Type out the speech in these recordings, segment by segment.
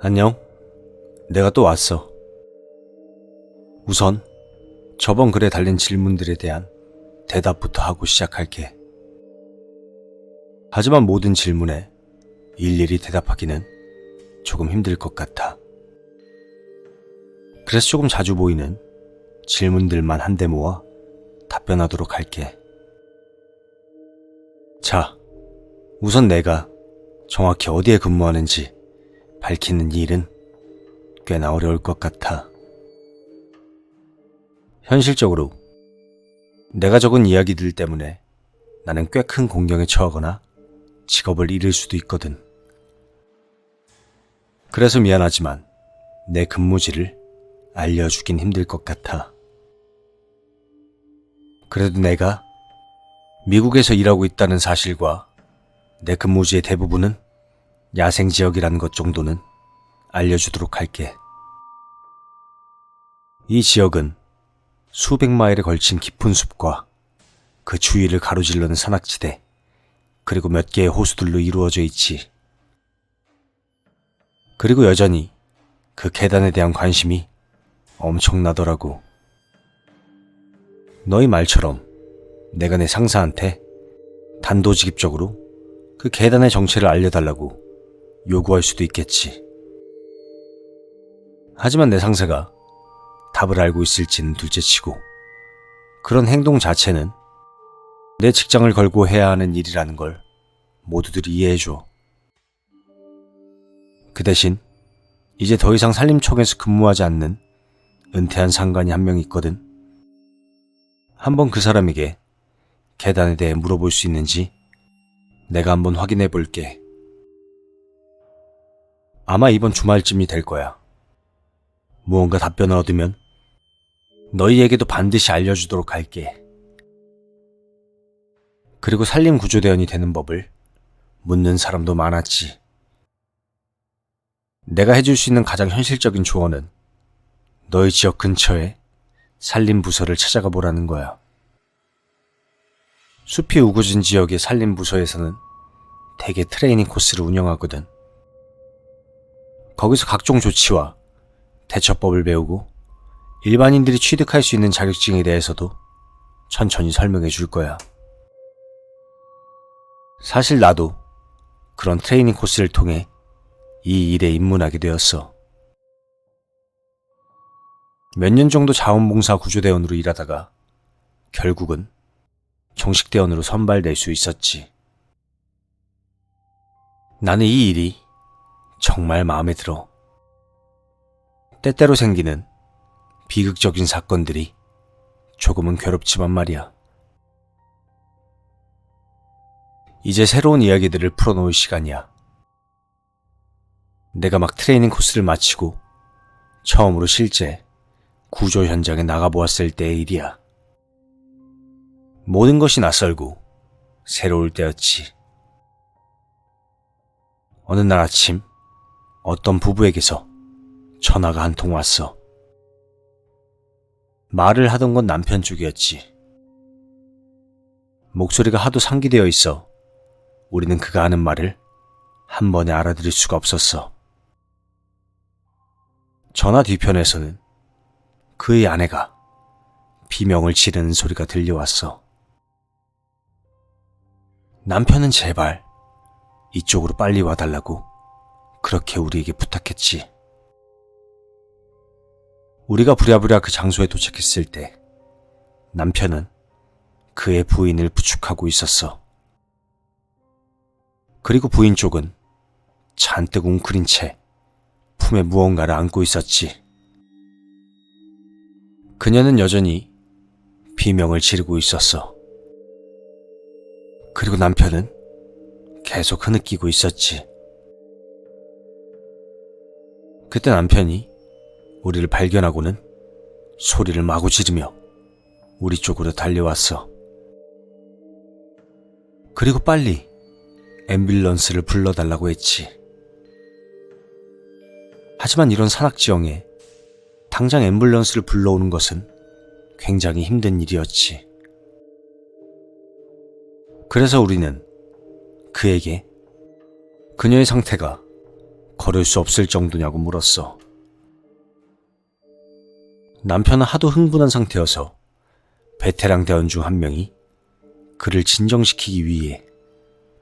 안녕. 내가 또 왔어. 우선 저번 글에 달린 질문들에 대한 대답부터 하고 시작할게. 하지만 모든 질문에 일일이 대답하기는 조금 힘들 것 같아. 그래서 조금 자주 보이는 질문들만 한데 모아 답변하도록 할게. 자, 우선 내가 정확히 어디에 근무하는지 밝히는 일은 꽤나 어려울 것 같아. 현실적으로 내가 적은 이야기들 때문에 나는 꽤 큰 공경에 처하거나 직업을 잃을 수도 있거든. 그래서 미안하지만 내 근무지를 알려주긴 힘들 것 같아. 그래도 내가 미국에서 일하고 있다는 사실과 내 근무지의 대부분은 야생지역이라는 것 정도는 알려주도록 할게. 이 지역은 수백 마일에 걸친 깊은 숲과 그 주위를 가로질르는 산악지대, 그리고 몇 개의 호수들로 이루어져 있지. 그리고 여전히 그 계단에 대한 관심이 엄청나더라고. 너희 말처럼 내가 내 상사한테 단도직입적으로 그 계단의 정체를 알려달라고 요구할 수도 있겠지. 하지만 내 상사가 답을 알고 있을지는 둘째치고, 그런 행동 자체는 내 직장을 걸고 해야 하는 일이라는 걸 모두들이 이해해줘. 그 대신 이제 더 이상 산림청에서 근무하지 않는 은퇴한 상관이 한 명 있거든. 한번 그 사람에게 계단에 대해 물어볼 수 있는지 내가 한번 확인해 볼게. 아마 이번 주말쯤이 될 거야. 무언가 답변을 얻으면 너희에게도 반드시 알려주도록 할게. 그리고 산림구조대원이 되는 법을 묻는 사람도 많았지. 내가 해줄 수 있는 가장 현실적인 조언은 너희 지역 근처에 산림부서를 찾아가 보라는 거야. 숲이 우거진 지역의 산림부서에서는 대개 트레이닝 코스를 운영하거든. 거기서 각종 조치와 대처법을 배우고 일반인들이 취득할 수 있는 자격증에 대해서도 천천히 설명해 줄 거야. 사실 나도 그런 트레이닝 코스를 통해 이 일에 입문하게 되었어. 몇 년 정도 자원봉사 구조대원으로 일하다가 결국은 정식대원으로 선발될 수 있었지. 나는 이 일이 정말 마음에 들어. 때때로 생기는 비극적인 사건들이 조금은 괴롭지만 말이야. 이제 새로운 이야기들을 풀어놓을 시간이야. 내가 막 트레이닝 코스를 마치고 처음으로 실제 구조 현장에 나가보았을 때의 일이야. 모든 것이 낯설고 새로울 때였지. 어느 날 아침 어떤 부부에게서 전화가 한 통 왔어. 말을 하던 건 남편 쪽이었지. 목소리가 하도 상기되어 있어 우리는 그가 하는 말을 한 번에 알아들을 수가 없었어. 전화 뒤편에서는 그의 아내가 비명을 지르는 소리가 들려왔어. 남편은 제발 이쪽으로 빨리 와달라고 그렇게 우리에게 부탁했지. 우리가 부랴부랴 그 장소에 도착했을 때 남편은 그의 부인을 부축하고 있었어. 그리고 부인 쪽은 잔뜩 웅크린 채 품에 무언가를 안고 있었지. 그녀는 여전히 비명을 지르고 있었어. 그리고 남편은 계속 흐느끼고 있었지. 그때 남편이 우리를 발견하고는 소리를 마구 지르며 우리 쪽으로 달려왔어. 그리고 빨리 앰뷸런스를 불러달라고 했지. 하지만 이런 산악지형에 당장 앰뷸런스를 불러오는 것은 굉장히 힘든 일이었지. 그래서 우리는 그에게 그녀의 상태가 걸을 수 없을 정도냐고 물었어. 남편은 하도 흥분한 상태여서 베테랑 대원 중 한 명이 그를 진정시키기 위해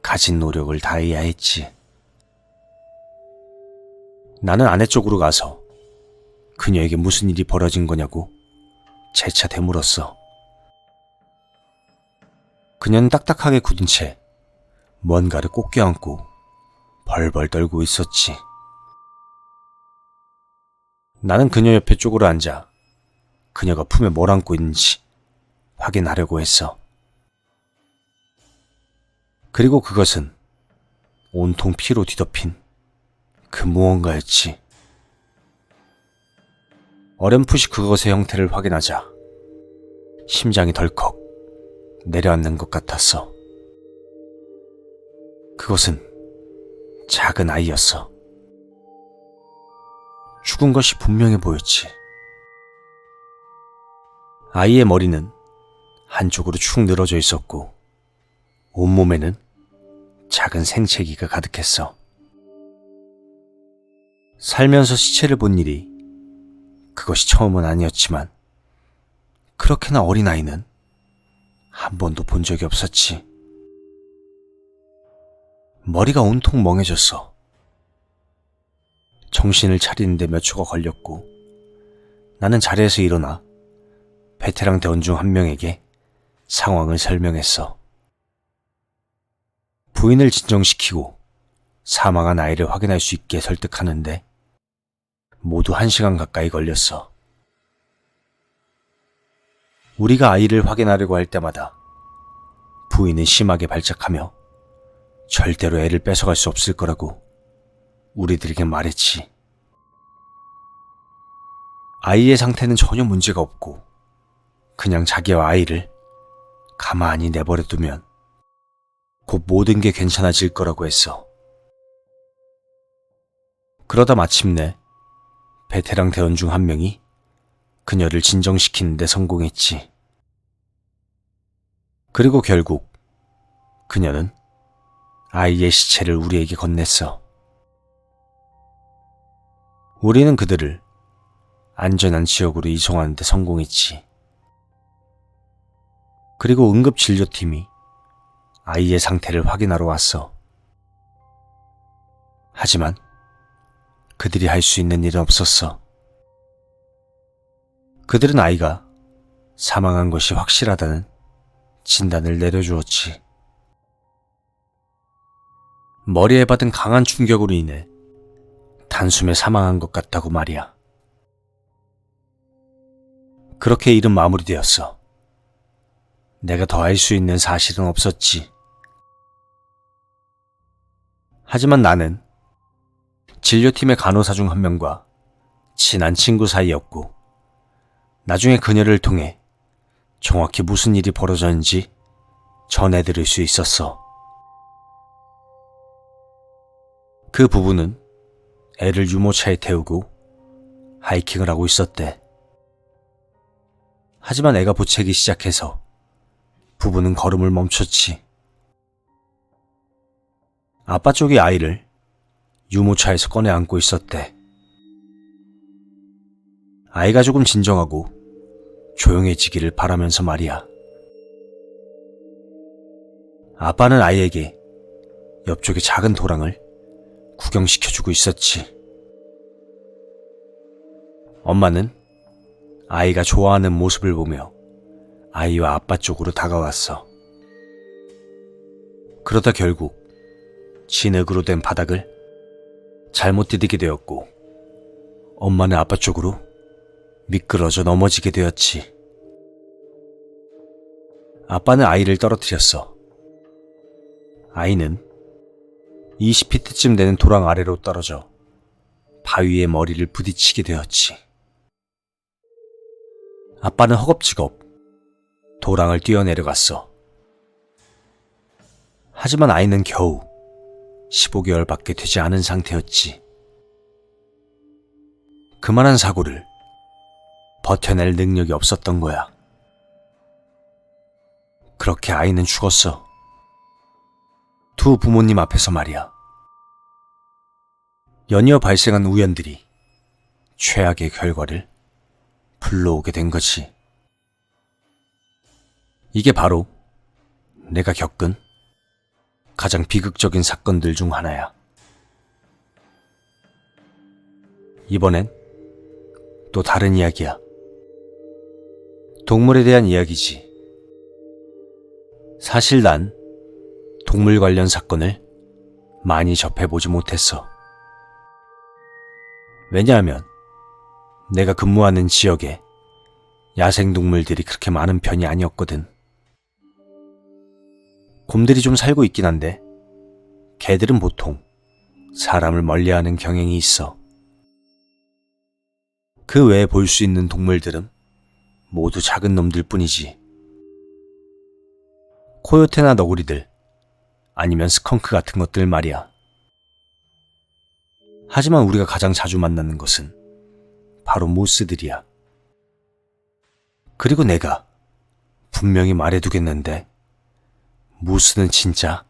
가진 노력을 다해야 했지. 나는 아내 쪽으로 가서 그녀에게 무슨 일이 벌어진 거냐고 재차 되물었어. 그녀는 딱딱하게 굳은 채 뭔가를 꼭 껴안고 벌벌 떨고 있었지. 나는 그녀 옆에 쪽으로 앉아 그녀가 품에 뭘 안고 있는지 확인하려고 했어. 그리고 그것은 온통 피로 뒤덮인 그 무언가였지. 어렴풋이 그것의 형태를 확인하자 심장이 덜컥 내려앉는 것 같았어. 그것은 작은 아이였어. 죽은 것이 분명해 보였지. 아이의 머리는 한쪽으로 축 늘어져 있었고 온몸에는 작은 생채기가 가득했어. 살면서 시체를 본 일이 그것이 처음은 아니었지만 그렇게나 어린 아이는 한 번도 본 적이 없었지. 머리가 온통 멍해졌어. 정신을 차리는데 몇 초가 걸렸고 나는 자리에서 일어나 베테랑 대원 중 한 명에게 상황을 설명했어. 부인을 진정시키고 사망한 아이를 확인할 수 있게 설득하는데 모두 1시간 가까이 걸렸어. 우리가 아이를 확인하려고 할 때마다 부인은 심하게 발작하며 절대로 애를 뺏어갈 수 없을 거라고 우리들에게 말했지. 아이의 상태는 전혀 문제가 없고 그냥 자기와 아이를 가만히 내버려 두면 곧 모든 게 괜찮아질 거라고 했어. 그러다 마침내 베테랑 대원 중 한 명이 그녀를 진정시키는 데 성공했지. 그리고 결국 그녀는 아이의 시체를 우리에게 건넸어. 우리는 그들을 안전한 지역으로 이송하는 데 성공했지. 그리고 응급진료팀이 아이의 상태를 확인하러 왔어. 하지만 그들이 할 수 있는 일은 없었어. 그들은 아이가 사망한 것이 확실하다는 진단을 내려주었지. 머리에 받은 강한 충격으로 인해 단숨에 사망한 것 같다고 말이야. 그렇게 일은 마무리되었어. 내가 더 할 수 있는 사실은 없었지. 하지만 나는 진료팀의 간호사 중 한 명과 친한 친구 사이였고 나중에 그녀를 통해 정확히 무슨 일이 벌어졌는지 전해드릴 수 있었어. 그 부부는 애를 유모차에 태우고 하이킹을 하고 있었대. 하지만 애가 보채기 시작해서 부부는 걸음을 멈췄지. 아빠 쪽이 아이를 유모차에서 꺼내 안고 있었대. 아이가 조금 진정하고 조용해지기를 바라면서 말이야. 아빠는 아이에게 옆쪽의 작은 도랑을 구경시켜주고 있었지. 엄마는 아이가 좋아하는 모습을 보며 아이와 아빠 쪽으로 다가왔어. 그러다 결국 진흙으로 된 바닥을 잘못 디디게 되었고 엄마는 아빠 쪽으로 미끄러져 넘어지게 되었지. 아빠는 아이를 떨어뜨렸어. 아이는 20피트쯤 되는 도랑 아래로 떨어져 바위에 머리를 부딪히게 되었지. 아빠는 허겁지겁 도랑을 뛰어내려갔어. 하지만 아이는 겨우 15개월밖에 되지 않은 상태였지. 그만한 사고를 버텨낼 능력이 없었던 거야. 그렇게 아이는 죽었어. 두 부모님 앞에서 말이야. 연이어 발생한 우연들이 최악의 결과를 불러오게 된 거지. 이게 바로 내가 겪은 가장 비극적인 사건들 중 하나야. 이번엔 또 다른 이야기야. 동물에 대한 이야기지. 사실 난 동물 관련 사건을 많이 접해보지 못했어. 왜냐하면 내가 근무하는 지역에 야생동물들이 그렇게 많은 편이 아니었거든. 곰들이 좀 살고 있긴 한데 개들은 보통 사람을 멀리하는 경향이 있어. 그 외에 볼 수 있는 동물들은 모두 작은 놈들 뿐이지. 코요테나 너구리들, 아니면 스컹크 같은 것들 말이야. 하지만 우리가 가장 자주 만나는 것은 바로 모스들이야. 그리고 내가 분명히 말해두겠는데 모스는 진짜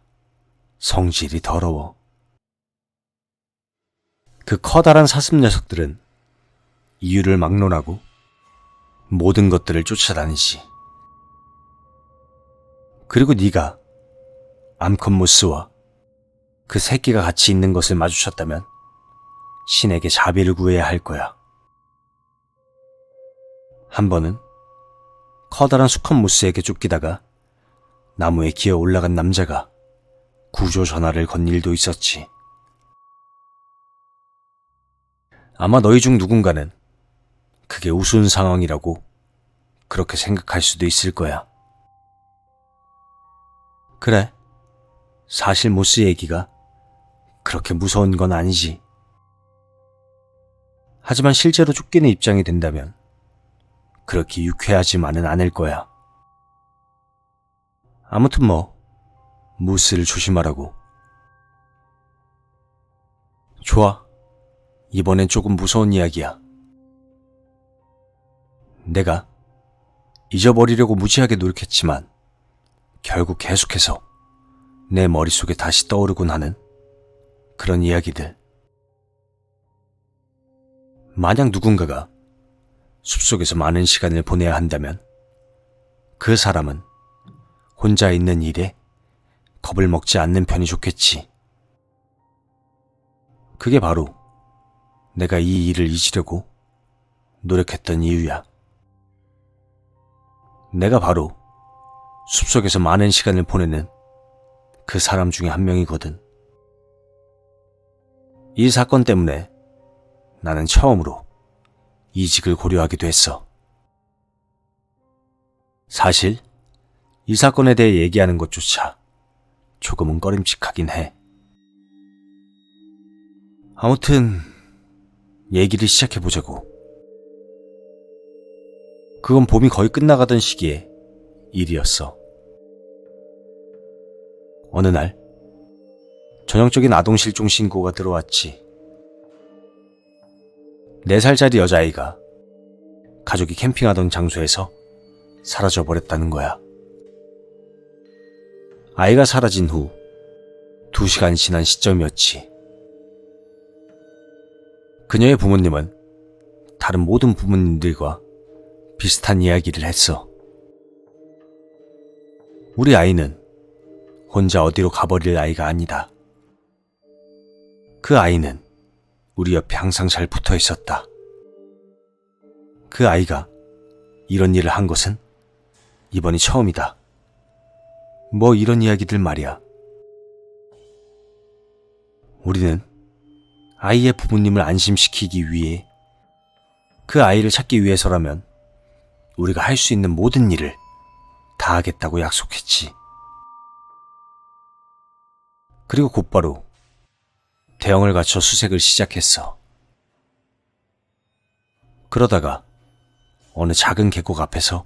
성질이 더러워. 그 커다란 사슴 녀석들은 이유를 막론하고 모든 것들을 쫓아다니지. 그리고 네가 암컷모스와 그 새끼가 같이 있는 것을 마주쳤다면 신에게 자비를 구해야 할 거야. 한 번은 커다란 수컷모스에게 쫓기다가 나무에 기어 올라간 남자가 구조 전화를 건 일도 있었지. 아마 너희 중 누군가는 그게 우스운 상황이라고 그렇게 생각할 수도 있을 거야. 그래, 사실 모스 얘기가 그렇게 무서운 건 아니지. 하지만 실제로 쫓기는 입장이 된다면 그렇게 유쾌하지만은 않을 거야. 아무튼 모스를 조심하라고. 좋아, 이번엔 조금 무서운 이야기야. 내가 잊어버리려고 무지하게 노력했지만 결국 계속해서 내 머릿속에 다시 떠오르곤 하는 그런 이야기들. 만약 누군가가 숲속에서 많은 시간을 보내야 한다면 그 사람은 혼자 있는 일에 겁을 먹지 않는 편이 좋겠지. 그게 바로 내가 이 일을 잊으려고 노력했던 이유야. 내가 바로 숲속에서 많은 시간을 보내는 그 사람 중에 한 명이거든. 이 사건 때문에 나는 처음으로 이직을 고려하기도 했어. 사실 이 사건에 대해 얘기하는 것조차 조금은 꺼림칙하긴 해. 아무튼 얘기를 시작해보자고. 그건 봄이 거의 끝나가던 시기에 일이었어. 어느 날 전형적인 아동실종 신고가 들어왔지. 4살짜리 여자아이가 가족이 캠핑하던 장소에서 사라져버렸다는 거야. 아이가 사라진 후 2시간이 지난 시점이었지. 그녀의 부모님은 다른 모든 부모님들과 비슷한 이야기를 했어. 우리 아이는 혼자 어디로 가버릴 아이가 아니다. 그 아이는 우리 옆에 항상 잘 붙어 있었다. 그 아이가 이런 일을 한 것은 이번이 처음이다. 이런 이야기들 말이야. 우리는 아이의 부모님을 안심시키기 위해 그 아이를 찾기 위해서라면 우리가 할 수 있는 모든 일을 다 하겠다고 약속했지. 그리고 곧바로 대형을 갖춰 수색을 시작했어. 그러다가 어느 작은 계곡 앞에서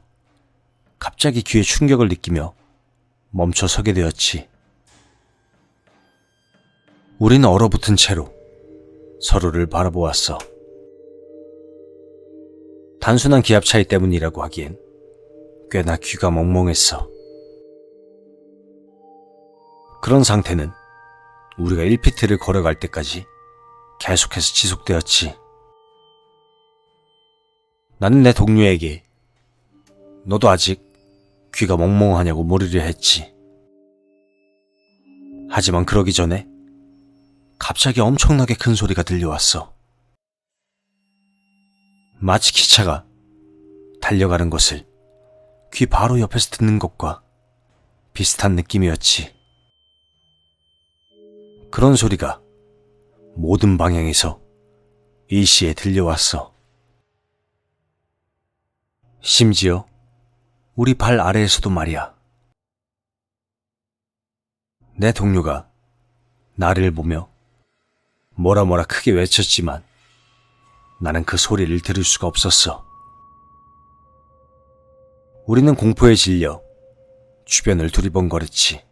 갑자기 귀에 충격을 느끼며 멈춰 서게 되었지. 우리는 얼어붙은 채로 서로를 바라보았어. 단순한 기압 차이 때문이라고 하기엔 꽤나 귀가 멍멍했어. 그런 상태는 우리가 1피트를 걸어갈 때까지 계속해서 지속되었지. 나는 내 동료에게 너도 아직 귀가 멍멍하냐고 물으려 했지. 하지만 그러기 전에 갑자기 엄청나게 큰 소리가 들려왔어. 마치 기차가 달려가는 것을 귀 바로 옆에서 듣는 것과 비슷한 느낌이었지. 그런 소리가 모든 방향에서 일시에 들려왔어. 심지어 우리 발 아래에서도 말이야. 내 동료가 나를 보며 뭐라 크게 외쳤지만 나는 그 소리를 들을 수가 없었어. 우리는 공포에 질려 주변을 두리번거렸지.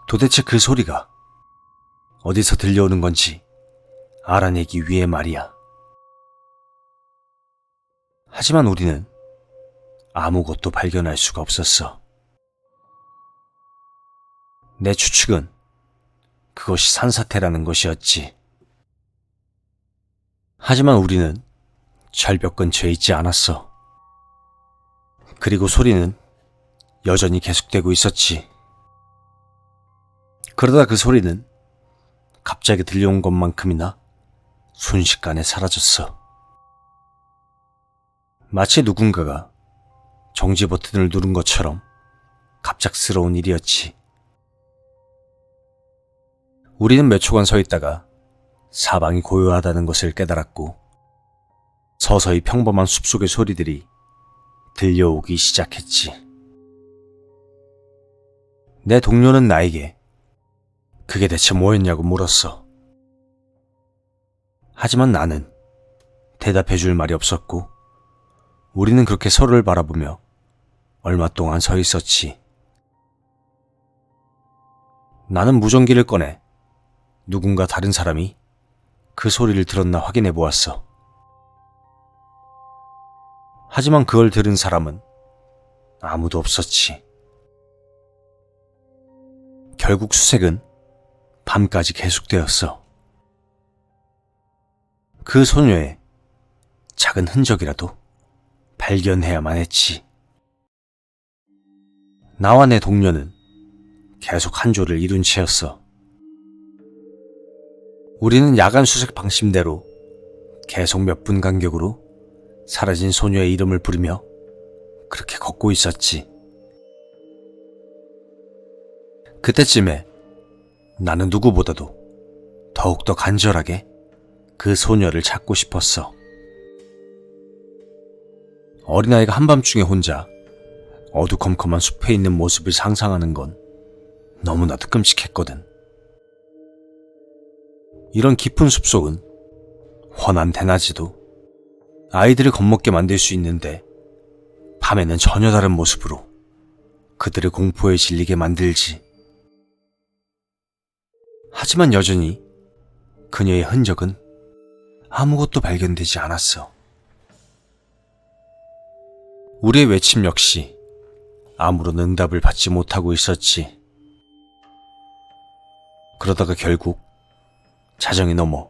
도대체 그 소리가 어디서 들려오는 건지 알아내기 위해 말이야. 하지만 우리는 아무것도 발견할 수가 없었어. 내 추측은 그것이 산사태라는 것이었지. 하지만 우리는 절벽 근처에 있지 않았어. 그리고 소리는 여전히 계속되고 있었지. 그러다 그 소리는 갑자기 들려온 것만큼이나 순식간에 사라졌어. 마치 누군가가 정지 버튼을 누른 것처럼 갑작스러운 일이었지. 우리는 몇 초간 서 있다가 사방이 고요하다는 것을 깨달았고 서서히 평범한 숲속의 소리들이 들려오기 시작했지. 내 동료는 나에게 그게 대체 뭐였냐고 물었어. 하지만 나는 대답해 줄 말이 없었고 우리는 그렇게 서로를 바라보며 얼마 동안 서 있었지. 나는 무전기를 꺼내 누군가 다른 사람이 그 소리를 들었나 확인해 보았어. 하지만 그걸 들은 사람은 아무도 없었지. 결국 수색은 밤까지 계속되었어. 그 소녀의 작은 흔적이라도 발견해야만 했지. 나와 내 동료는 계속 한 조를 이룬 채였어. 우리는 야간 수색 방침대로 계속 몇 분 간격으로 사라진 소녀의 이름을 부르며 그렇게 걷고 있었지. 그때쯤에 나는 누구보다도 더욱더 간절하게 그 소녀를 찾고 싶었어. 어린아이가 한밤중에 혼자 어두컴컴한 숲에 있는 모습을 상상하는 건 너무나도 끔찍했거든. 이런 깊은 숲속은 환한 대낮에도 아이들을 겁먹게 만들 수 있는데 밤에는 전혀 다른 모습으로 그들을 공포에 질리게 만들지. 하지만 여전히 그녀의 흔적은 아무것도 발견되지 않았어. 우리의 외침 역시 아무런 응답을 받지 못하고 있었지. 그러다가 결국 자정이 넘어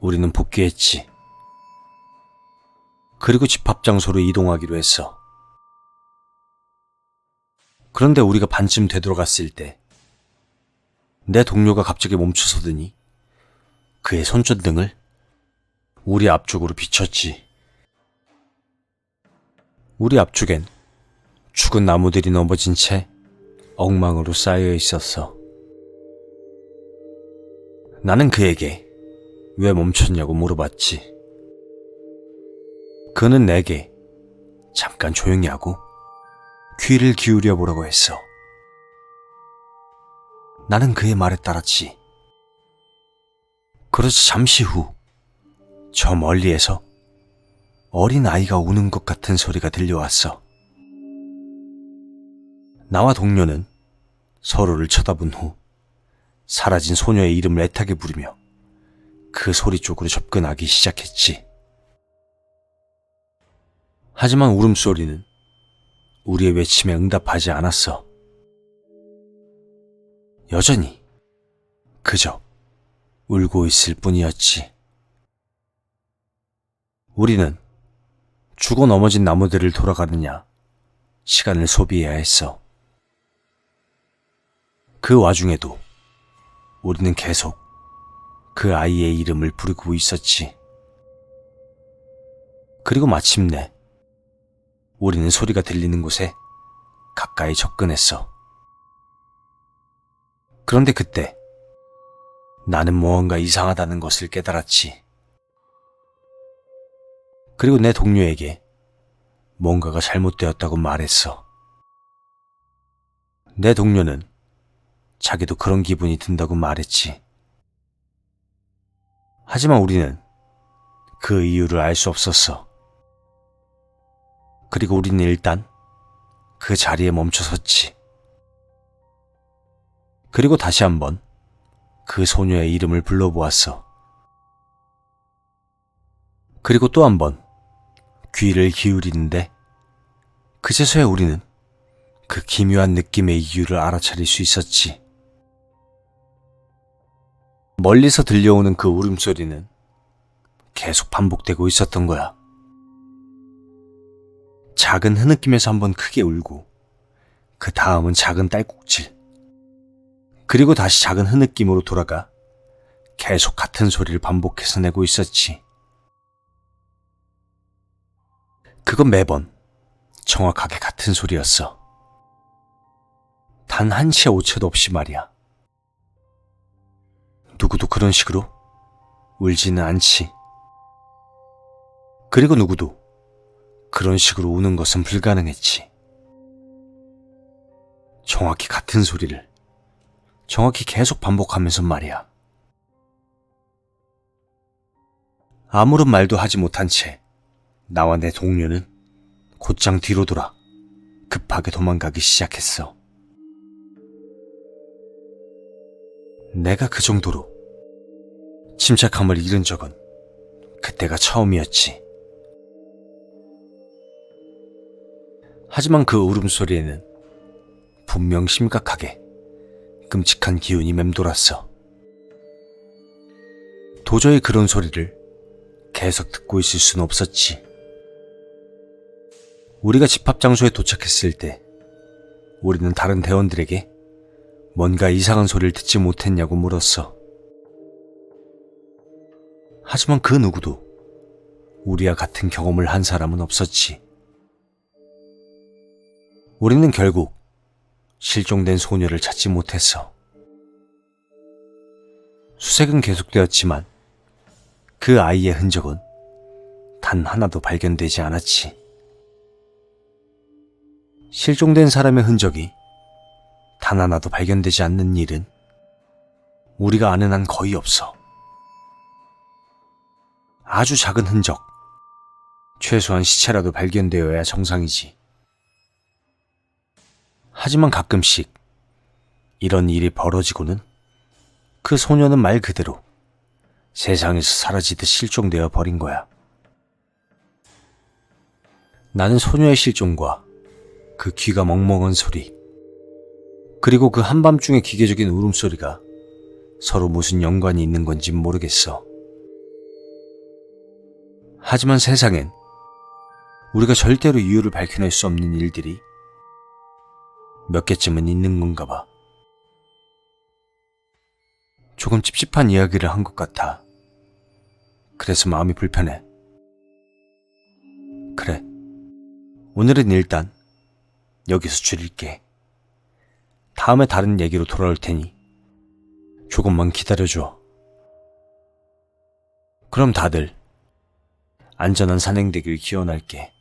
우리는 복귀했지. 그리고 집합 장소로 이동하기로 했어. 그런데 우리가 반쯤 되돌아갔을 때 내 동료가 갑자기 멈춰서더니 그의 손전등을 우리 앞쪽으로 비췄지. 우리 앞쪽엔 죽은 나무들이 넘어진 채 엉망으로 쌓여 있었어. 나는 그에게 왜 멈췄냐고 물어봤지. 그는 내게 잠깐 조용히 하고 귀를 기울여 보라고 했어. 나는 그의 말에 따랐지. 그러자 잠시 후 저 멀리에서 어린 아이가 우는 것 같은 소리가 들려왔어. 나와 동료는 서로를 쳐다본 후 사라진 소녀의 이름을 애타게 부르며 그 소리 쪽으로 접근하기 시작했지. 하지만 울음소리는 우리의 외침에 응답하지 않았어. 여전히 그저 울고 있을 뿐이었지. 우리는 죽어 넘어진 나무들을 돌아가느냐 시간을 소비해야 했어. 그 와중에도 우리는 계속 그 아이의 이름을 부르고 있었지. 그리고 마침내 우리는 소리가 들리는 곳에 가까이 접근했어. 그런데 그때 나는 무언가 이상하다는 것을 깨달았지. 그리고 내 동료에게 뭔가가 잘못되었다고 말했어. 내 동료는 자기도 그런 기분이 든다고 말했지. 하지만 우리는 그 이유를 알 수 없었어. 그리고 우리는 일단 그 자리에 멈춰섰지. 그리고 다시 한번 그 소녀의 이름을 불러보았어. 그리고 또 한번 귀를 기울이는데 그제서야 우리는 그 기묘한 느낌의 이유를 알아차릴 수 있었지. 멀리서 들려오는 그 울음소리는 계속 반복되고 있었던 거야. 작은 흐느낌에서 한번 크게 울고 그 다음은 작은 딸꾹질, 그리고 다시 작은 흐느낌으로 돌아가 계속 같은 소리를 반복해서 내고 있었지. 그건 매번 정확하게 같은 소리였어. 단 한치의 오차도 없이 말이야. 누구도 그런 식으로 울지는 않지. 그리고 누구도 그런 식으로 우는 것은 불가능했지. 정확히 같은 소리를 정확히 계속 반복하면서 말이야. 아무런 말도 하지 못한 채 나와 내 동료는 곧장 뒤로 돌아 급하게 도망가기 시작했어. 내가 그 정도로 침착함을 잃은 적은 그때가 처음이었지. 하지만 그 울음소리에는 분명 심각하게 끔찍한 기운이 맴돌았어. 도저히 그런 소리를 계속 듣고 있을 수는 없었지. 우리가 집합 장소에 도착했을 때 우리는 다른 대원들에게 뭔가 이상한 소리를 듣지 못했냐고 물었어. 하지만 그 누구도 우리와 같은 경험을 한 사람은 없었지. 우리는 결국 실종된 소녀를 찾지 못했어. 수색은 계속되었지만 그 아이의 흔적은 단 하나도 발견되지 않았지. 실종된 사람의 흔적이 단 하나도 발견되지 않는 일은 우리가 아는 한 거의 없어. 아주 작은 흔적, 최소한 시체라도 발견되어야 정상이지. 하지만 가끔씩 이런 일이 벌어지고는 그 소녀는 말 그대로 세상에서 사라지듯 실종되어 버린 거야. 나는 소녀의 실종과 그 귀가 멍멍한 소리, 그리고 그 한밤중의 기계적인 울음소리가 서로 무슨 연관이 있는 건진 모르겠어. 하지만 세상엔 우리가 절대로 이유를 밝혀낼 수 없는 일들이 몇 개쯤은 있는 건가 봐. 조금 찝찝한 이야기를 한 것 같아. 그래서 마음이 불편해. 그래, 오늘은 일단 여기서 줄일게. 다음에 다른 얘기로 돌아올 테니 조금만 기다려줘. 그럼 다들 안전한 산행 되길 기원할게.